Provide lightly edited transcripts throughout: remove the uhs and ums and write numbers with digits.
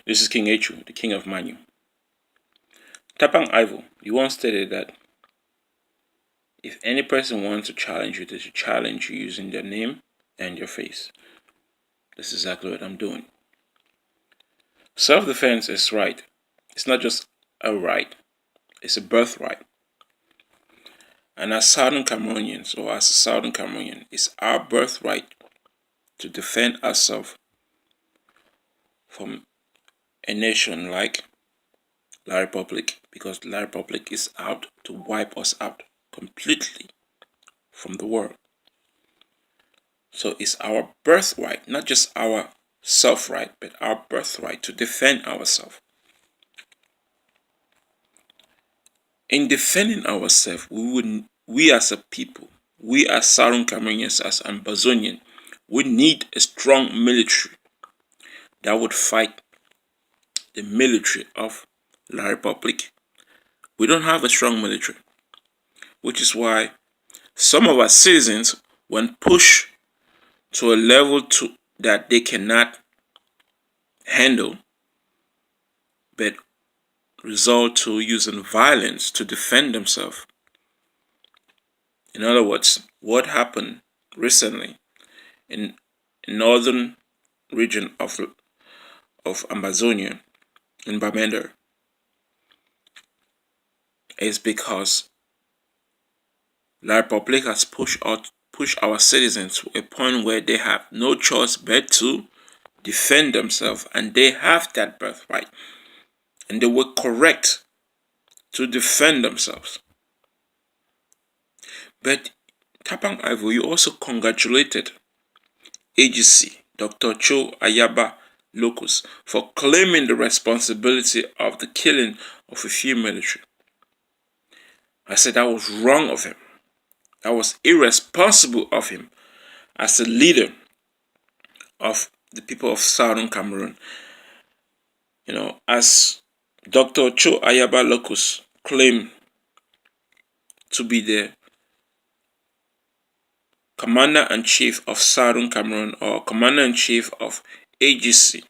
This is King Echu, the king of Manu. Tapang Ivo, he once stated that if any person wants to challenge you, they should challenge you using their name and your face. That's exactly what I'm doing. Self-defense is right. It's not just a right, it's a birthright. And as Southern Cameroonians, or as a Southern Cameroonian, it's our birthright to defend ourselves from a nation like La Republic, because La Republic is out to wipe us out completely from the world. So it's our birthright, not just our self-right, but our birthright to defend ourselves. In defending ourselves, we as a people, we as Southern Cameroonians, as Ambazonian, we need a strong military that would fight the military of La Republic. We don't have a strong military, which is why some of our citizens, when pushed to a level that they cannot handle, but resort to using violence to defend themselves. In other words, what happened recently in northern region of Ambazonia in Bamenda is because La Republic has pushed our citizens to a point where they have no choice but to defend themselves, and they have that birthright, and they were correct to defend themselves. But Tapang Ivo, you also congratulated AGC Dr. Cho Ayaba Locus for claiming the responsibility of the killing of a few military. I said that was wrong of him. That was irresponsible of him as a leader of the people of Southern Cameroon. As Dr. Cho Ayaba Locus claimed to be the Commander-in-Chief of Southern Cameroon, or Commander-in-Chief of AGC.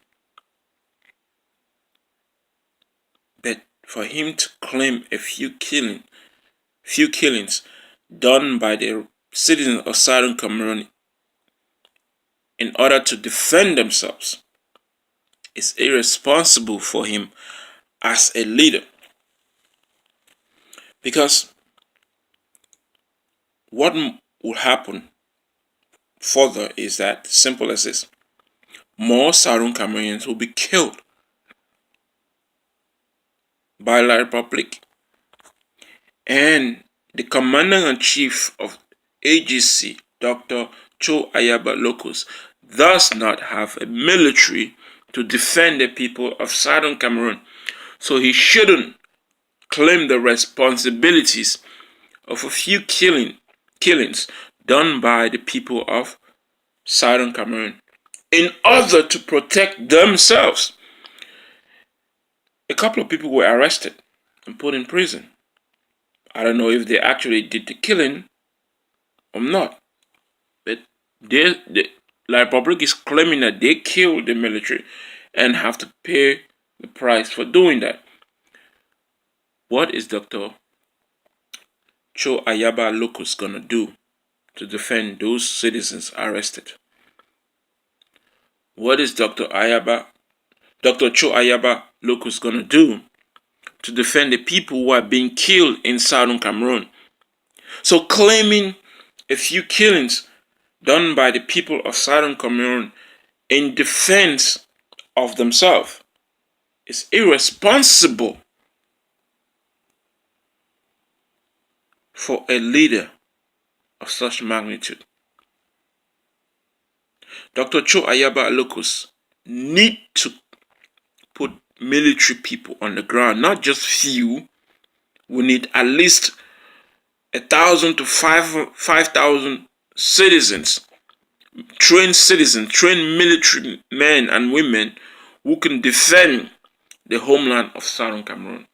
But for him to claim a few killings done by the citizens of Southern Cameroon in order to defend themselves is irresponsible for him as a leader. Because what will happen further is that, simple as this: more Southern Cameroonians will be killed by La Republic, and the Commander-in-Chief of AGC, Dr. Cho Ayaba Locus, does not have a military to defend the people of Southern Cameroon. So he shouldn't claim the responsibilities of a few killings done by the people of Southern Cameroon in order to protect themselves. A couple of people were arrested and put in prison. I don't know if they actually did the killing or not, but La Republic is claiming that they killed the military and have to pay the price for doing that. What is Dr. Cho Ayaba Locus gonna do to defend those citizens arrested? What is Dr. Cho Ayaba Locus gonna do to defend the people who are being killed in Southern Cameroon? So claiming a few killings done by the people of Southern Cameroon in defense of themselves is irresponsible for a leader of such magnitude. Dr. Cho Ayaba Locus need to put military people on the ground, not just few. We need at least 1,000 to 5,000 citizens, trained military men and women who can defend the homeland of Southern Cameroon.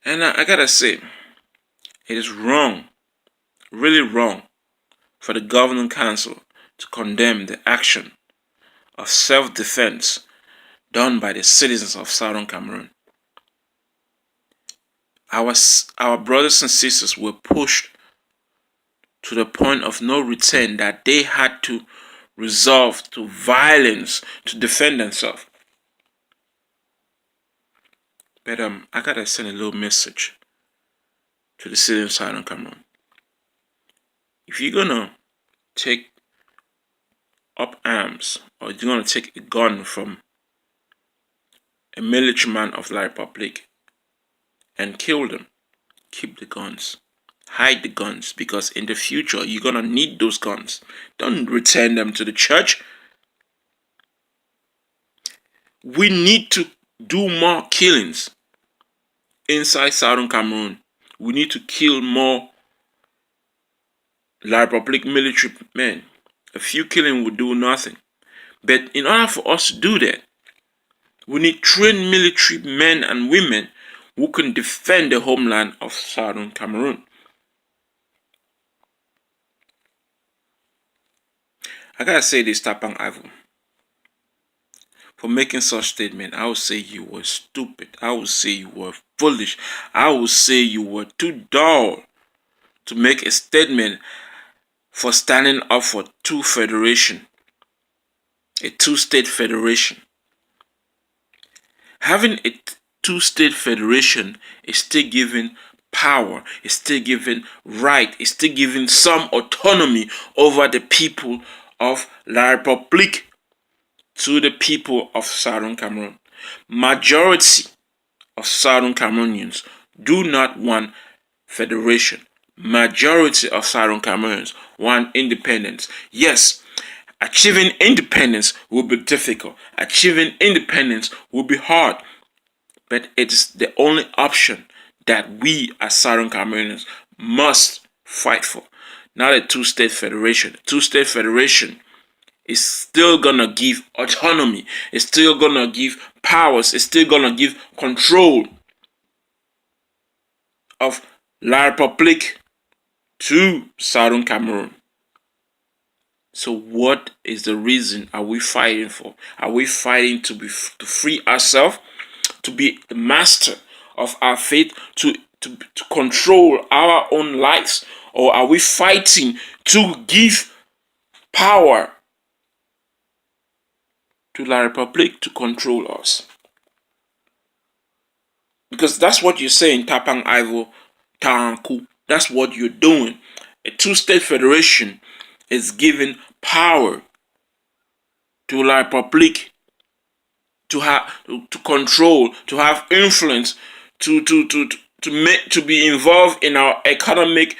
And I gotta say, it is wrong, really wrong, for the Governing Council to condemn the action of self-defense done by the citizens of Southern Cameroon. Our brothers and sisters were pushed to the point of no return that they had to resort to violence to defend themselves. But I gotta send a little message to the citizens of Southern Cameroon. If you're gonna take up arms, or you're gonna take a gun from a military man of the Republic and kill them, keep the guns. Hide the guns, because in the future you're gonna need those guns. Don't return them to the church. We need to do more killings inside Southern Cameroon. We need to kill more La Republic military men. A few killing would do nothing. But in order for us to do that, we need trained military men and women who can defend the homeland of Southern Cameroon. I gotta say this, Tapang Ivo, for making such statement. I would say you were stupid. I would say you were foolish. I would say you were too dull to make a statement for standing up for two federation, a two-state federation. Having a two-state federation is still giving power, is still giving right, is still giving some autonomy over the people of La Republique to the people of Southern Cameroon. Majority of Southern Cameroonians do not want federation. Majority of Southern Cameroonians want independence. Yes, achieving independence will be difficult. Achieving independence will be hard. But it is the only option that we as Southern Cameroonians must fight for. Not a two-state federation. Two-state federation is still gonna give autonomy. It's still gonna give powers. It's still gonna give control of La Republique to Southern Cameroon. So what is the reason are we fighting for? Are we fighting to free ourselves, to be the master of our fate, to control our own lives? Or are we fighting to give power to La Republique to control us? Because that's what you're saying, Tapang Ivo Tanku. That's what you're doing. A two-state federation is giving power to La Republique to have to control, to have influence, to be involved in our economic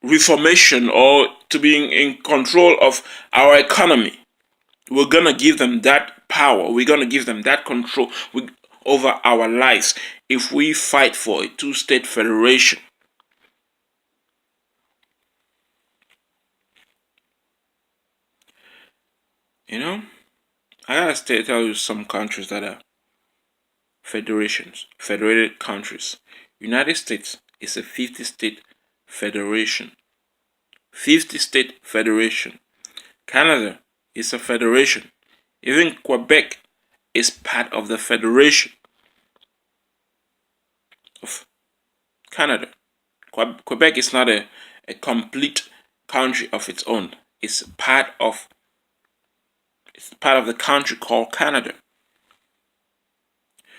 reformation, or to be in control of our economy. We're gonna give them that power. We're gonna give them that control over our lives if we fight for a two-state federation. You know, I gotta tell you some countries that are federations, federated countries. United States is a 50-state federation. 50-state federation. Canada is a federation. Even Quebec is part of the federation of Canada. Quebec is not a complete country of its own. It's part of the country called Canada.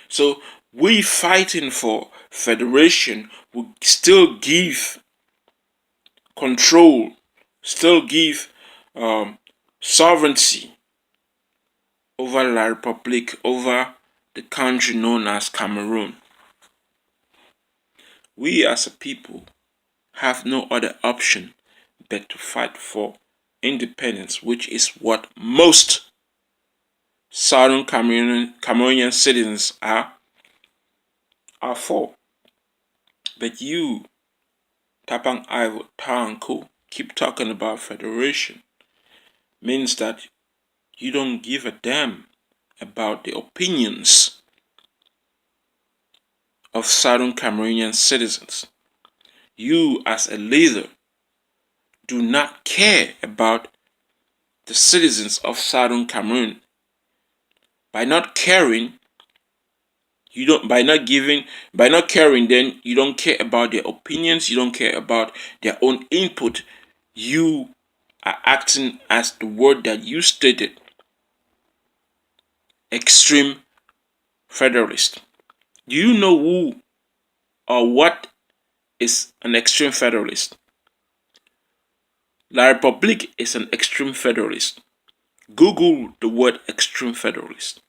So we fighting for federation will still give control, still give sovereignty over La Republique, over the country known as Cameroon. We as a people have no other option but to fight for independence, which is what most Southern Cameroonian citizens are for. But you, Tapang Ivo Tanku, keep talking about federation. Means that you don't give a damn about the opinions of Southern Cameroonian citizens. you as a leader do not care about the citizens of Southern Cameroon. By not caring, you don't by not caring, then you don't care about their opinions, you don't care about their own input. You are acting as the word that you stated, extreme federalist. Do you know who or what is an extreme federalist? La République is an extreme federalist. Google the word extreme federalist.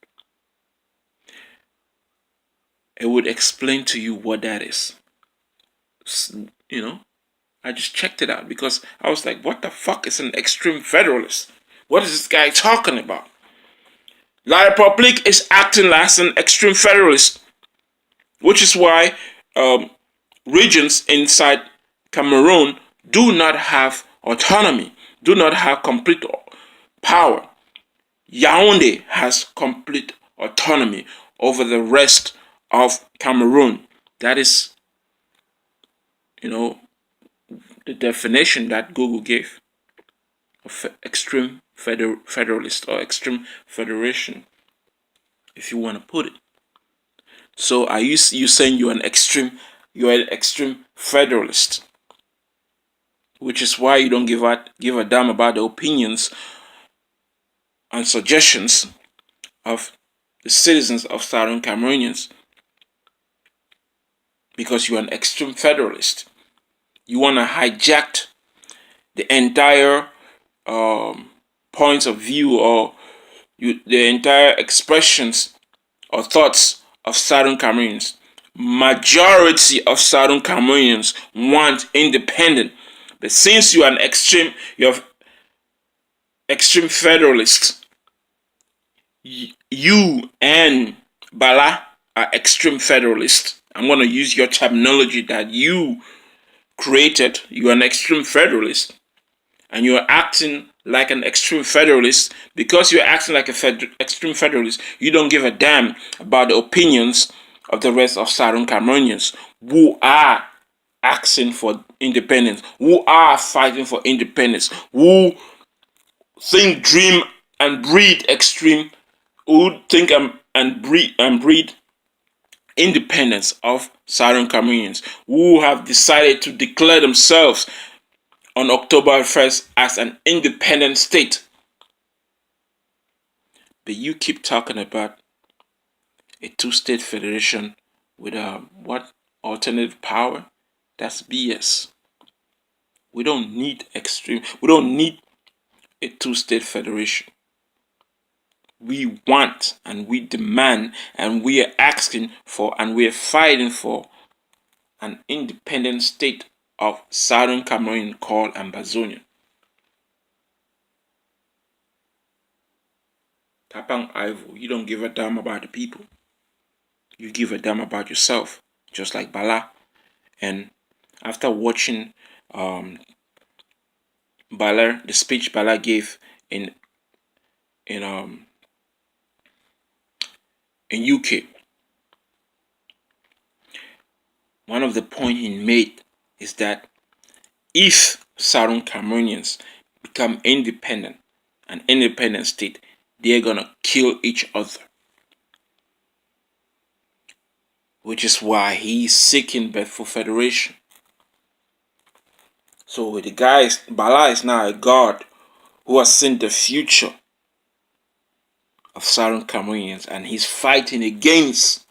It would explain to you what that is. You know, I just checked it out because I was like, what the fuck is an extreme federalist? What is this guy talking about? La République is acting as an extreme federalist, which is why regions inside Cameroon do not have autonomy, do not have complete power. Yaoundé has complete autonomy over the rest of Cameroon. That is, the definition that Google gave of extreme federalist or extreme federation, if you want to put it. So are you saying you're an extreme federalist, which is why you don't give a damn about the opinions and suggestions of the citizens of Southern Cameroonians, because you're an extreme federalist. You want to hijack the entire points of view or the entire expressions or thoughts of Southern Cameroonians. Majority of Southern Cameroonians want independence, but since you're extreme federalist, you and Bala are extreme federalists. I'm going to use your terminology that you created. You're an extreme federalist, and you're acting like an extreme federalist. Because you're acting like extreme federalist, you don't give a damn about the opinions of the rest of Southern Cameroonians who are asking for independence, who are fighting for independence, who think, dream, and breed extreme, who think and breed independence of Southern Cameroonians, who have decided to declare themselves on October 1st as an independent state. But you keep talking about a two-state federation with what alternative power? That's BS. We don't need a two-state federation. We want and we demand and we are asking for and we are fighting for an independent state of Southern Cameroon called Ambazonia. Tapang Ivo, you don't give a damn about the people. You give a damn about yourself, just like Bala. And after watching Bala, the speech Bala gave in UK, one of the points he made is that if Southern Cameroonians become independent, an independent state, they're gonna kill each other. Which is why he's seeking for federation. So the Bala is now a god who has seen the future of Southern Cameroonians, and he's fighting against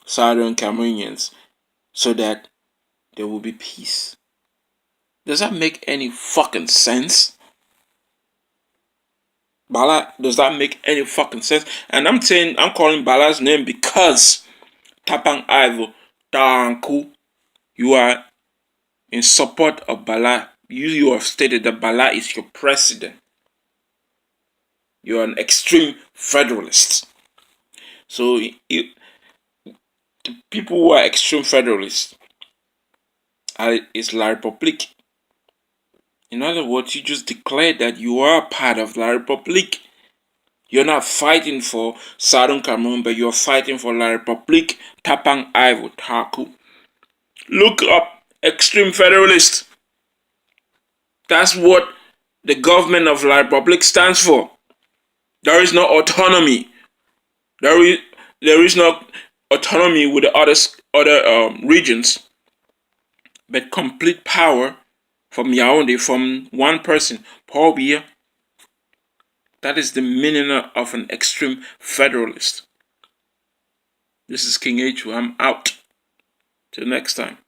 Southern Cameroonians so that there will be peace. Does that make any fucking sense? Bala, does that make any fucking sense? And I'm calling Bala's name because Tapang Ivo Tanku, you are in support of Bala. You have stated that Bala is your president. You are an extreme federalist. So the people who are extreme federalists is La République. In other words, you just declared that you are part of La République. You're not fighting for Southern Cameroon, but you're fighting for La République. Tapang Ivo Tanku. Look up extreme federalist. That's what the government of the Republic stands for. There is no autonomy. There is no autonomy with the other regions, but complete power from Yaoundé, from one person, Paul Biya. That is the meaning of an extreme federalist. This is King H. I'm out. Till next time.